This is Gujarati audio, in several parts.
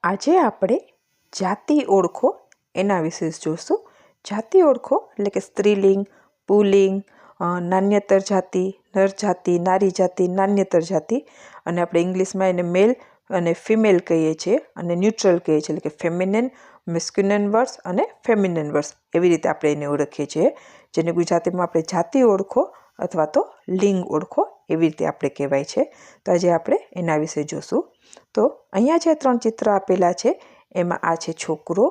આજે આપણે જાતિ ઓળખો એના વિશે જોશું. જાતિ ઓળખો એટલે કે સ્ત્રીલિંગ, પુલ્લિંગ, નાન્યતર જાતિ, નર જાતિ, નારી જાતિ, નાન્યતર જાતિ, અને આપણે ઇંગ્લિશમાં એને મેલ અને ફિમેલ કહીએ છીએ અને ન્યુટ્રલ કહીએ છીએ, એટલે કે ફેમિનિન, મેસ્ક્યુલિન વર્ડ્સ અને ફેમિનિન વર્ડ્સ, એવી રીતે આપણે એને ઓળખીએ છીએ, જેને ગુજરાતીમાં આપણે જાતિ ઓળખો અથવા તો લિંગ ઓળખો એવી રીતે આપણે કહેવાય છે. તો આજે આપણે એના વિશે જોશું. તો અહીંયા જે 3 ચિત્ર આપેલા છે એમાં આ છે છોકરો,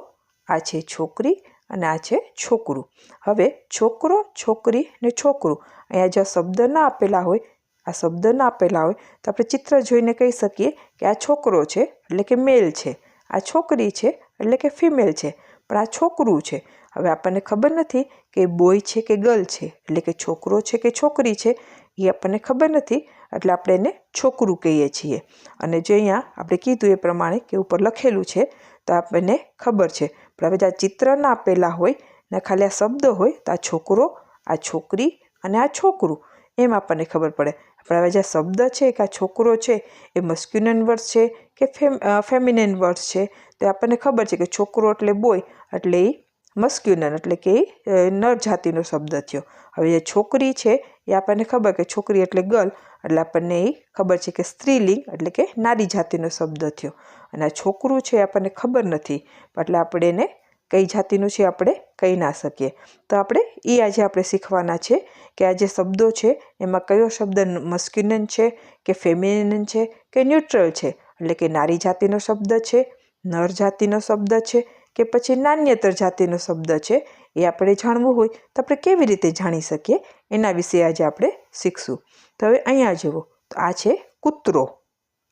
આ છે છોકરી અને આ છે છોકરું. હવે છોકરો, છોકરી ને છોકરું, અહીંયા જે શબ્દ ના આપેલા હોય, આ શબ્દ ના આપેલા હોય તો આપણે ચિત્ર જોઈને કહી શકીએ કે આ છોકરો છે એટલે કે મેલ છે, આ છોકરી છે એટલે કે ફિમેલ છે, પણ આ છોકરું છે. હવે આપણને ખબર નથી કે બોય છે કે ગર્લ છે, એટલે કે છોકરો છે કે છોકરી છે, એ આપણને ખબર નથી, એટલે આપણે એને છોકરું કહીએ છીએ. અને જો અહીંયા આપણે કીધું એ પ્રમાણે કે ઉપર લખેલું છે તો આપણને ખબર છે, પણ હવે આ ચિત્ર ના આપેલા હોય ને ખાલી આ શબ્દ હોય તો આ છોકરો, આ છોકરી અને આ છોકરું એમ આપણને ખબર પડે. પણ હવે જે શબ્દ છે કે આ છોકરો છે એ મસ્ક્યુલિન વર્ડ છે કે ફેમિનિન વર્ડ છે, તો આપણને ખબર છે કે છોકરો એટલે બોય એટલે એ મસ્ક્યુલિન એટલે કે એ નર જાતિનો શબ્દ થયો. હવે જે છોકરી છે એ આપણને ખબર કે છોકરી એટલે ગર્લ, એટલે આપણને એ ખબર છે કે સ્ત્રીલિંગ એટલે કે નારી જાતિનો શબ્દ થયો. અને આ છોકરું છે આપણને ખબર નથી, એટલે આપણે એને કઈ જાતિનું છે આપણે કહી ના શકીએ. તો આપણે એ આજે આપણે શીખવાના છે કે આ જે શબ્દો છે એમાં કયો શબ્દ મસ્ક્યુલિન છે કે ફેમિનિન છે કે ન્યુટ્રલ છે, એટલે કે નારી જાતિનો શબ્દ છે, નર જાતિનો શબ્દ છે કે પછી નાન્યતર જાતિનો શબ્દ છે, એ આપણે જાણવું હોય તો આપણે કેવી રીતે જાણી શકીએ એના વિશે આજે આપણે શીખશું. તો હવે અહીંયા જુઓ, તો આ છે કૂતરો,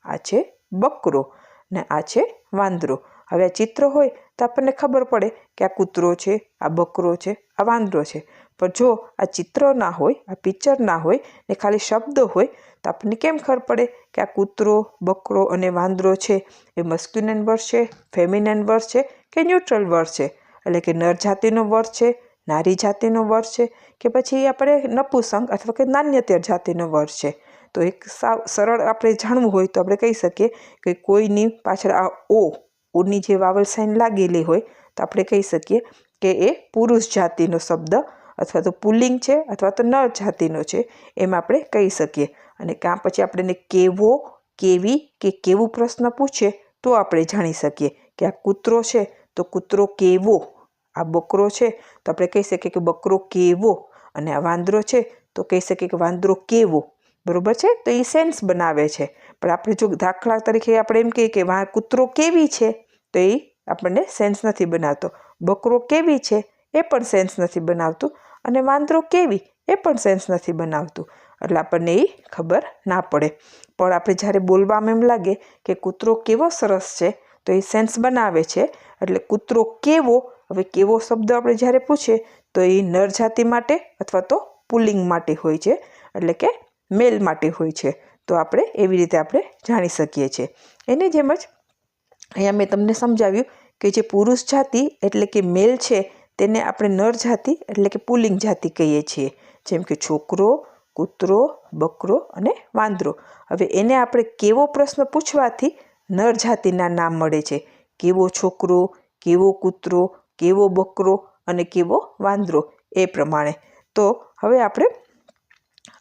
આ છે બકરો ને આ છે વાંદરો. હવે આ ચિત્ર હોય તો આપણને ખબર પડે કે આ કૂતરો છે, આ બકરો છે, આ વાંદરો છે. પણ જો આ ચિત્ર ના હોય, આ પિક્ચર ના હોય ને ખાલી શબ્દ હોય તો આપણને કેમ ખબર પડે કે આ કૂતરો, બકરો અને વાંદરો છે એ મસ્ક્યુલિન વર્ડ છે, ફેમિનિન વર્ડ છે કે ન્યુટ્રલ વર્ડ છે, એટલે કે નર જાતિનો વર્ડ છે, નારી જાતિનો વર્ડ છે કે પછી આપણે નપુંસક અથવા કે નાન્યતર જાતિનો વર્ડ છે. તો એક સાવ સરળ આપણે જાણવું હોય તો આપણે કહી શકીએ કે કોઈની પાછળ આ ઓની જે વાવલ સાઇન લાગેલી હોય તો આપણે કહી શકીએ કે એ પુરુષ જાતિનો શબ્દ અથવા તો પુલ્લિંગ છે અથવા તો નર જાતિનો છે, એમ આપણે કહી શકીએ. અને કાં પછી આપણે એને કેવો, કેવી કે કેવું પ્રશ્ન પૂછે તો આપણે જાણી શકીએ કે આ કૂતરો છે તો કૂતરો કેવો, આ બકરો છે તો આપણે કહી શકીએ કે બકરો કેવો, અને આ વાંદરો છે તો કહી શકીએ કે વાંદરો કેવો. બરોબર છે? તો એ સેન્સ બનાવે છે. પણ આપણે જો દાખલા તરીકે આપણે એમ કહીએ કે કૂતરો કેવી છે તો એ આપણને સેન્સ નથી બનાવતો, બકરો કેવી છે એ પણ સેન્સ નથી બનાવતું, અને વાંદરો કેવી એ પણ સેન્સ નથી બનાવતું, એટલે આપણને એ ખબર ના પડે. પણ આપણે જ્યારે બોલવામાં એમ લાગે કે કૂતરો કેવો સરસ છે તો એ સેન્સ બનાવે છે. એટલે કૂતરો કેવો, હવે કેવો શબ્દ આપણે જ્યારે પૂછીએ તો એ નર જાતિ માટે અથવા તો પુલ્લિંગ માટે હોય છે, એટલે કે મેલ માટે હોય છે. તો આપણે એવી રીતે આપણે જાણી શકીએ છીએ. એની જેમ જ અહીંયા મેં તમને સમજાવ્યું કે જે પુરુષ જાતિ એટલે કે મેલ છે તેને આપણે નર જાતિ એટલે કે પુલ્લિંગ જાતિ કહીએ છીએ, જેમ કે છોકરો, કૂતરો, બકરો અને વાંદરો. હવે એને આપણે કેવો પ્રશ્ન પૂછવાથી નર જાતિના નામ મળે છે, કેવો છોકરો, કેવો કૂતરો, કેવો બકરો અને કેવો વાંદરો, એ પ્રમાણે. તો હવે આપણે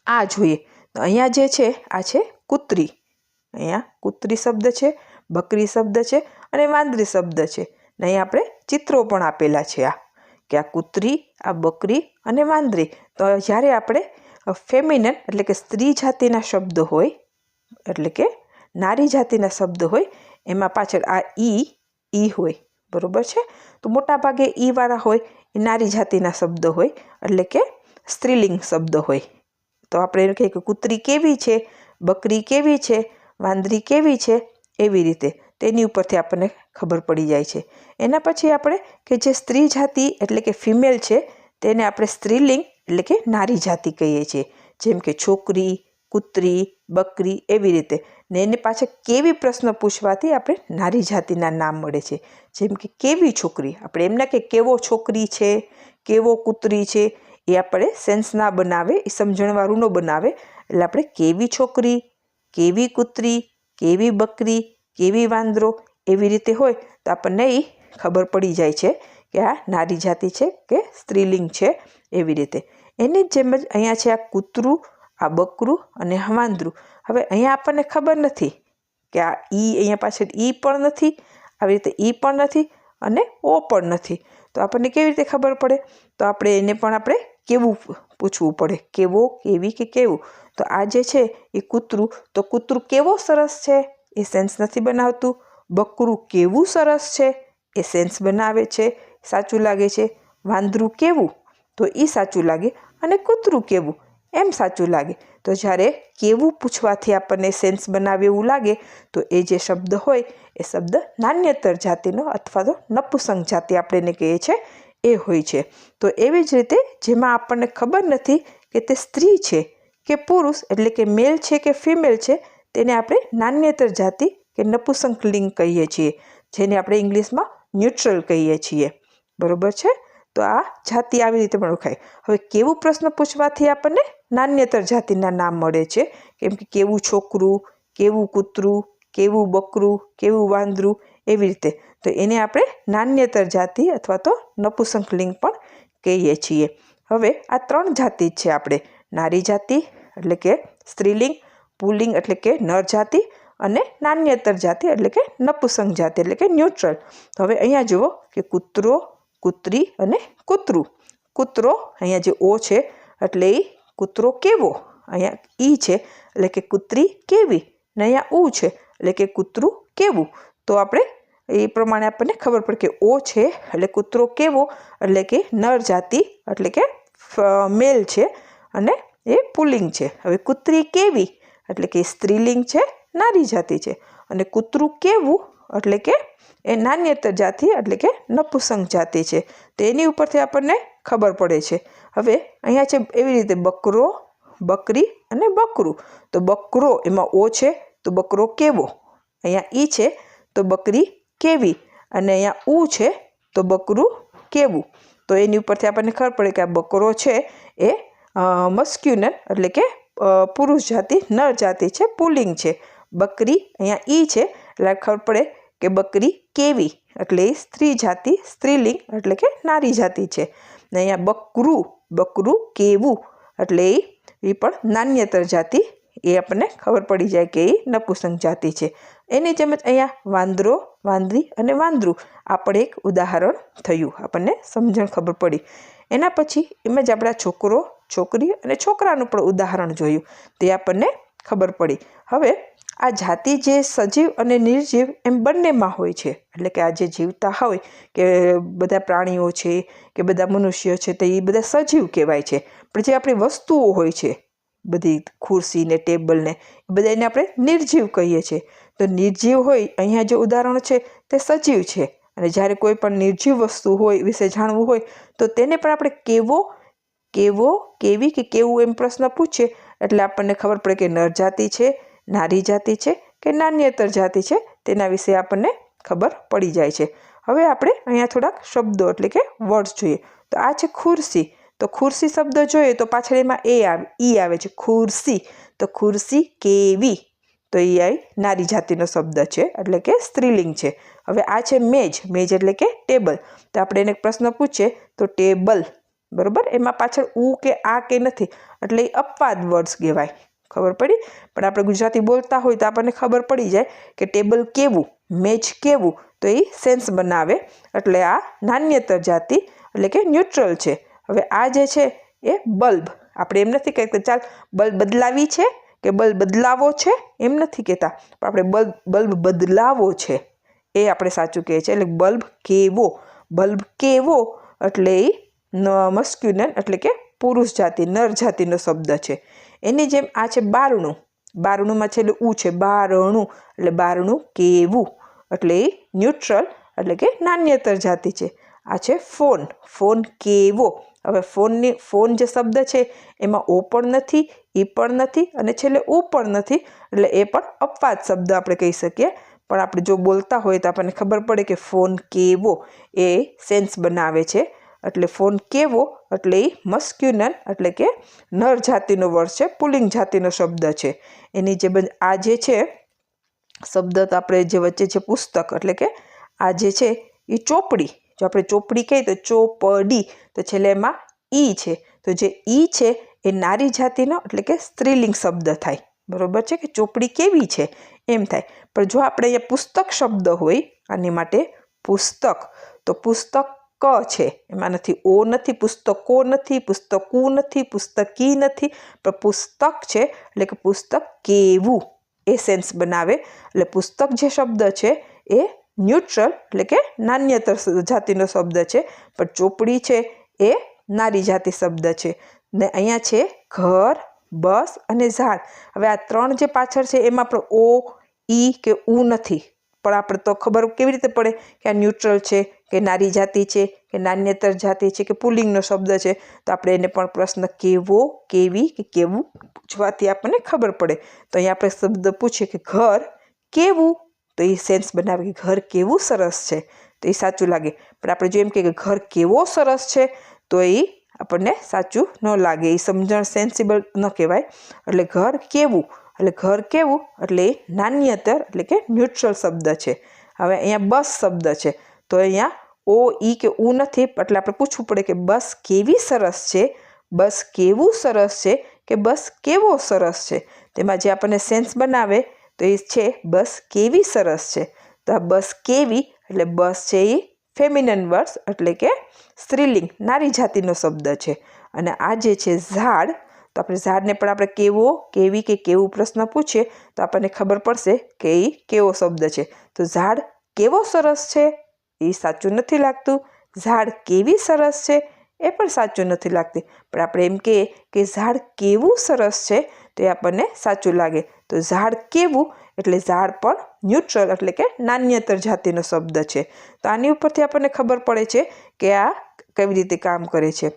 આ જોઈએ, તો અહીંયા જે છે આ છે કૂતરી, અહીંયા કૂતરી શબ્દ છે, બકરી શબ્દ છે અને વાંદરી શબ્દ છે. ને અહીંયા આપણે ચિત્રો પણ આપેલા છે, આ કે આ કૂતરી, આ બકરી અને વાંદરી. તો જ્યારે આપણે ફેમિનિન એટલે કે સ્ત્રી જાતિના શબ્દ હોય, એટલે કે નારી જાતિના શબ્દ હોય, એમાં પાછળ આ ઈ હોય, બરોબર છે? તો મોટા ભાગે ઈ વાળા હોય એ નારી જાતિના શબ્દ હોય, એટલે કે સ્ત્રીલિંગ શબ્દ હોય. તો આપણે એમ કહીએ કે કૂતરી કેવી છે, બકરી કેવી છે, વાંદરી કેવી છે, એવી રીતે તેની ઉપરથી આપણને ખબર પડી જાય છે. એના પછી આપણે કે જે સ્ત્રી જાતિ એટલે કે ફિમેલ છે તેને આપણે સ્ત્રીલિંગ એટલે કે નારી જાતિ કહીએ છીએ, જેમ કે છોકરી, કૂતરી, બકરી, એવી રીતે. ને એને પાછળ કેવી પ્રશ્ન પૂછવાથી આપણે નારી જાતિના નામ મળે છે, જેમ કે કેવી છોકરી, આપણે એમ ના કે કેવો છોકરી છે, કેવો કૂતરી છે, એ આપણે સેન્સ ના બનાવે, એ સમજણવાળું ન બનાવે, એટલે આપણે કેવી છોકરી, કેવી કૂતરી, કેવી બકરી, કેવી વાંદરો, એવી રીતે હોય તો આપણને એ ખબર પડી જાય છે કે આ નારી જાતિ છે કે સ્ત્રીલિંગ છે એવી રીતે. એની જ જેમ જ અહીંયા છે આ કૂતરું, આ બકરું અને વાંદરું. હવે અહીંયા આપણને ખબર નથી કે આ અહીંયા પાછળ પણ નથી, આવી રીતે પણ નથી અને ઓ પણ નથી. તો આપણને કેવી રીતે ખબર પડે? તો આપણે એને પણ આપણે કેવું પૂછવું પડે, કેવો, કેવી કે કેવું. તો આ જે છે એ કૂતરું, તો કૂતરું કેવો સરસ છે એ સેન્સ નથી બનાવતું. બકરું કેવું સરસ છે એ સેન્સ બનાવે છે, સાચું લાગે છે. વાંદરું કેવું, તો એ સાચું લાગે. અને કૂતરું કેવું, એમ સાચું લાગે. તો જ્યારે કેવું પૂછવાથી આપણને સેન્સ બનાવે એવું લાગે તો એ જે શબ્દ હોય એ શબ્દ નાન્યતર જાતિનો અથવા તો નપુંસક જાતિ આપણે એને કહીએ છીએ એ હોય છે. તો એવી જ રીતે જેમાં આપણને ખબર નથી કે તે સ્ત્રી છે કે પુરુષ, એટલે કે મેલ છે કે ફિમેલ છે, તેને આપણે નાન્યતર જાતિ કે નપુંસક લિંગ કહીએ છીએ, જેને આપણે ઇંગ્લિશમાં ન્યુટ્રલ કહીએ છીએ. બરોબર છે? તો આ જાતિ આવી રીતે પણ ઓળખાય. હવે કેવું પ્રશ્ન પૂછવાથી આપણને નાન્યતર જાતિના નામ મળે છે, કેમ કે કેવું છોકરું, કેવું કૂતરું, કેવું બકરું, કેવું વાંદરું, એવી રીતે. તો એને આપણે નાન્યતર જાતિ અથવા તો નપુંસક લિંગ પણ કહીએ છીએ. હવે આ 3 જાતિ છે આપણે, નારી જાતિ એટલે કે સ્ત્રીલિંગ, પુલ્લિંગ એટલે કે નર જાતિ અને નાન્યતર જાતિ એટલે કે નપુંસક જાતિ એટલે કે ન્યુટ્રલ. તો હવે અહીંયા જુઓ કે કૂતરો, કૂતરી અને કૂતરું. કૂતરો, અહીંયા જે ઓ છે એટલે એ કૂતરો કેવો, અહીંયા ઈ છે એટલે કે કૂતરી કેવી, ને અહીંયા ઉ છે એટલે કે કૂતરું કેવું. તો આપણે એ પ્રમાણે આપણને ખબર પડે કે ઓ છે એટલે કૂતરો કેવો એટલે કે નર જાતિ એટલે કે મેલ છે અને એ પુલ્લિંગ છે. હવે કૂતરી કેવી એટલે કે સ્ત્રીલિંગ છે, નારી જાતિ છે. અને કૂતરું કેવું એટલે કે એ નાન્યતર જાતિ એટલે કે નપુંસક જાતિ છે. તો એની ઉપરથી આપણને ખબર પડે છે. હવે અહીંયા છે એવી રીતે બકરો, બકરી અને બકરું. તો બકરો એમાં ઓ છે તો બકરો કેવો, અહીંયા ઈ છે તો બકરી કેવી, અને અહીંયા ઉ છે તો બકરું કેવું. તો એની ઉપરથી આપણને ખબર પડે કે આ બકરો છે એ મસ્ક્યુલન એટલે કે પુરુષ જાતિ, નર જાતિ છે, પુલ્લિંગ છે. બકરી અહીંયા ઈ છે એટલે ખબર પડે કે બકરી કેવી એટલે એ સ્ત્રી જાતિ, સ્ત્રીલિંગ એટલે કે નારી જાતિ છે. ને અહીંયા બકરું, બકરું કેવું એટલે એ પણ નાન્યતર જાતિ, એ આપણને ખબર પડી જાય કે એ નપુંસક જાતિ છે. એની જેમ જ અહીંયા વાંદરો, વાંદરી અને વાંદરું આ પણ એક ઉદાહરણ થયું, આપણને સમજણ ખબર પડી. એના પછી એમ જ આપણા છોકરો, છોકરી અને છોકરાનું પણ ઉદાહરણ જોયું, તે આપણને ખબર પડી. હવે આ જાતિ જે સજીવ અને નિર્જીવ એમ બંનેમાં હોય છે, એટલે કે આ જે જીવતા હોય કે બધા પ્રાણીઓ છે કે બધા મનુષ્યો છે, તો એ બધા સજીવ કહેવાય છે. પણ જે આપણી વસ્તુઓ હોય છે, બધી ખુરશી ને ટેબલ ને, એ બધા એને આપણે નિર્જીવ કહીએ છીએ. તો નિર્જીવ હોય, અહીંયા જે ઉદાહરણ છે તે સજીવ છે. અને જ્યારે કોઈ પણ નિર્જીવ વસ્તુ હોય વિશે જાણવું હોય તો તેને પણ આપણે કેવો, કેવો, કેવી કે કેવું એમ પ્રશ્ન પૂછીએ એટલે આપણને ખબર પડે કે નર જાતિ છે, નારી જાતિ છે કે નાન્યતર જાતિ છે, તેના વિશે આપણને ખબર પડી જાય છે. હવે આપણે અહીંયા થોડાક શબ્દો એટલે કે વર્ડ્સ જોઈએ. તો આ છે ખુરશી. તો ખુરશી શબ્દ જોઈએ તો પાછળ એમાં ઈ આવે છે, ખુરશી. તો ખુરશી કેવી, તો એ નારી જાતિનો શબ્દ છે એટલે કે સ્ત્રીલિંગ છે. હવે આ છે મેજ. મેજ એટલે કે ટેબલ. તો આપણે એને પ્રશ્ન પૂછીએ તો ટેબલ, બરોબર, એમાં પાછળ ઉ કે આ કે નથી એટલે એ અપવાદ વર્ડ્સ કહેવાય. ખબર પડી? પણ આપણે ગુજરાતી બોલતા હોય તો આપણને ખબર પડી જાય કે ટેબલ કેવું, મેજ કેવું, તો એ સેન્સ બનાવે. એટલે આ નાન્યતર જાતિ એટલે કે ન્યુટ્રલ છે. હવે આ જે છે એ બલ્બ. આપણે એમ નથી કહેતા ચાલ બલ્બ બદલાવી છે કે બલ્બ બદલાવો છે, એમ નથી કહેતા. પણ આપણે બલ્બ બદલાવો છે એ આપણે સાચું કહીએ છીએ. એટલે બલ્બ કેવો, બલ્બ કેવો એટલે એ મસ્ક્યુલન એટલે કે પુરુષ જાતિ, નર જાતિનો શબ્દ છે. એની જેમ આ છે બારણું. બારણુંમાં છેલ્લે ઉ છે, બારણું એટલે બારણું કેવું એટલે એ ન્યુટ્રલ એટલે કે નાન્યતર જાતિ છે. આ છે ફોન. ફોન કેવો. હવે ફોન જે શબ્દ છે એમાં ઓ પણ નથી, ઈ પણ નથી અને છેલ્લે ઉ પણ નથી, એટલે એ પણ અપવાદ શબ્દ આપણે કહી શકીએ. પણ આપણે જો બોલતા હોય તો આપણને ખબર પડે કે ફોન કેવો એ સેન્સ બનાવે છે. એટલે ફોન કેવો એટલે એ મસ્ક્યુલન એટલે કે નર જાતિનો વર્ડ છે, પુલ્લિંગ જાતિનો શબ્દ છે. એની જે આ જે છે શબ્દ તો આપણે જે વચ્ચે છે પુસ્તક, એટલે કે આ જે છે એ ચોપડી. જો આપણે ચોપડી કહીએ તો ચોપડી, તો છેલ્લે એમાં ઈ છે. તો જે ઈ છે એ નારી જાતિનો એટલે કે સ્ત્રીલિંગ શબ્દ થાય. બરોબર છે કે ચોપડી કેવી છે એમ થાય. પણ જો આપણે અહીંયા પુસ્તક શબ્દ હોય આની માટે પુસ્તક, તો પુસ્તક ક છે, એમાં નથી, ઓ નથી, પુસ્તકો નથી, પુસ્તકુ નથી, પુસ્તકી નથી, પણ પુસ્તક છે એટલે કે પુસ્તક કેવું એ સેન્સ બનાવે. એટલે પુસ્તક જે શબ્દ છે એ ન્યુટ્રલ એટલે કે નાન્યતર જાતિનો શબ્દ છે, પણ ચોપડી છે એ નારી જાતિ શબ્દ છે. ને અહીંયા છે ઘર, બસ અને ઝાડ. હવે આ ત્રણ જે પાછળ છે એમાં આપણે ઓ, ઈ કે ઉ નથી, પણ આપણે તો ખબર કેવી રીતે પડે કે આ ન્યુટ્રલ છે કે નારી જાતિ છે કે નાન્યતર જાતિ છે કે પુલ્લિંગનો શબ્દ છે. તો આપણે એને પણ પ્રશ્ન કેવો, કેવી કે કેવું પૂછવાથી આપણને ખબર પડે. તો અહીંયા આપણે શબ્દ પૂછીએ કે ઘર કેવું, તો એ સેન્સ બનાવે કે ઘર કેવું સરસ છે, તો એ સાચું લાગે. પણ આપણે જો એમ કે ઘર કેવો સરસ છે તો એ આપણને સાચું ન લાગે, એ સમજણ સેન્સિબલ ન કહેવાય. એટલે ઘર કેવું, એટલે ઘર કેવું એટલે એ નાન્યતર એટલે કે ન્યુટ્રલ શબ્દ છે. હવે અહીંયા બસ શબ્દ છે, તો અહીંયા ઓ, ઈ કે ઉ નથી, એટલે આપણે પૂછવું પડે કે બસ કેવી સરસ છે, બસ કેવું સરસ છે કે બસ કેવો સરસ છે. તેમાં જે આપણને સેન્સ બનાવે તો એ છે બસ કેવી સરસ છે. તો આ બસ કેવી એટલે બસ છે એ ફેમિનન વર્ડ્સ એટલે કે સ્ત્રીલિંગ નારી જાતિનો શબ્દ છે. અને આ જે છે ઝાડ, તો આપણે ઝાડને પણ આપણે કેવો, કેવી કે કેવું પ્રશ્ન પૂછીએ તો આપણને ખબર પડશે કે એ કેવો શબ્દ છે. તો ઝાડ કેવો સરસ છે એ સાચું નથી લાગતું, ઝાડ કેવી સરસ છે એ પણ સાચું નથી લાગતી. પણ આપણે એમ કહીએ કે ઝાડ કેવું સરસ છે તો એ આપણને સાચું લાગે. તો ઝાડ કેવું એટલે ઝાડ પણ ન્યુટ્રલ એટલે કે નાન્યતર જાતિનો શબ્દ છે. તો આની ઉપરથી આપણને ખબર પડે છે કે આ કેવી રીતે કામ કરે છે.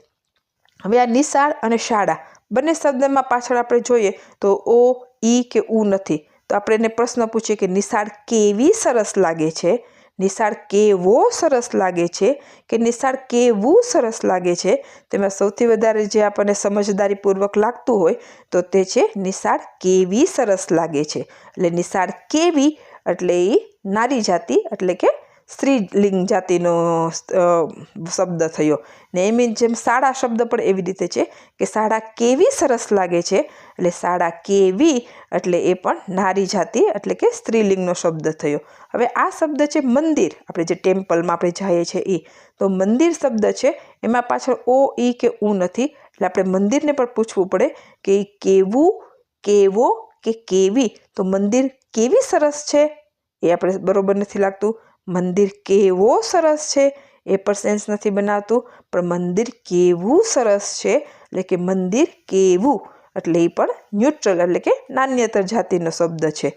હવે આ નિશાળ અને શાળા બંને શબ્દમાં પાછળ આપણે જોઈએ તો ઓ, ઈ કે ઉ નથી, તો આપણે એને પ્રશ્ન પૂછીએ કે નિશાળ કેવી સરસ લાગે છે, નિશાળ કેવો સરસ લાગે છે કે નિશાળ કેવું સરસ લાગે છે. તેમાં સૌથી વધારે જે આપણને સમજદારીપૂર્વક લાગતું હોય તો તે છે નિશાળ કેવી સરસ લાગે છે. એટલે નિશાળ કેવી એટલે એ નારી જાતિ એટલે કે સ્ત્રીલિંગ જાતિનો શબ્દ થયો. ને એની જેમ શાળા શબ્દ પણ એવી રીતે છે કે શાળા કેવી સરસ લાગે છે, એટલે શાળા કેવી એટલે એ પણ નારી જાતિ એટલે કે સ્ત્રીલિંગનો શબ્દ થયો. હવે આ શબ્દ છે મંદિર, આપણે જે ટેમ્પલમાં આપણે જઈએ છીએ એ, તો મંદિર શબ્દ છે એમાં પાછળ ઓ, ઈ કે ઉ નથી, એટલે આપણે મંદિરને પણ પૂછવું પડે કે કેવું, કેવો કે કેવી. તો મંદિર કેવી સરસ છે એ આપણે બરોબર નથી લાગતું, મંદિર કેવો સરસ છે એ પણ સેન્સ નથી બનાવતું, પણ મંદિર કેવું સરસ છે એટલે કે મંદિર કેવું એટલે એ પણ ન્યુટ્રલ એટલે કે નાન્યતર જાતિનો શબ્દ છે.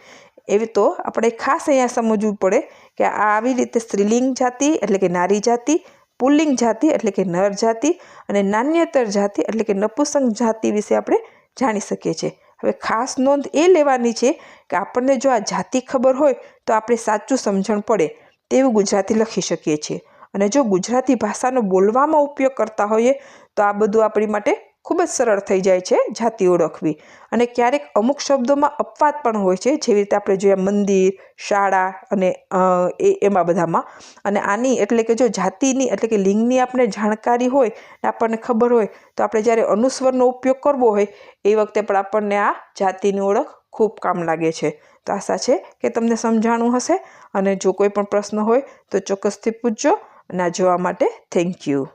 એવી તો આપણે ખાસ અહીંયા સમજવું પડે કે આ આવી રીતે સ્ત્રીલિંગ જાતિ એટલે કે નારી જાતિ, પુલ્લિંગ જાતિ એટલે કે નર જાતિ અને નાન્યતર જાતિ એટલે કે નપુંસક જાતિ વિશે આપણે જાણી શકીએ છીએ. હવે ખાસ નોંધ એ લેવાની છે કે આપણને જો આ જાતિ ખબર હોય તો આપણે સાચું સમજણ પડે તેવું ગુજરાતી લખી શકીએ છીએ. અને જો ગુજરાતી ભાષાનો બોલવામાં ઉપયોગ કરતા હોઈએ તો આ બધું આપણી માટે ખૂબ જ સરળ થઈ જાય છે જાતિ ઓળખવી. અને ક્યારેક અમુક શબ્દોમાં અપવાદ પણ હોય છે, જેવી રીતે આપણે જોયા મંદિર, શાળા અને એમાં બધામાં. અને આની એટલે કે જો જાતિની એટલે કે લિંગની આપણે જાણકારી હોય ને આપણને ખબર હોય તો આપણે જ્યારે અનુસ્વરનો ઉપયોગ કરવો હોય એ વખતે પણ આપણને આ જાતિની ઓળખ ખૂબ કામ લાગે છે. તો આશા છે કે તમને સમજાણું હશે. અને જો કોઈ પણ પ્રશ્ન હોય તો ચોક્કસથી પૂછજો. અને આ જોવા માટે થેન્ક યુ.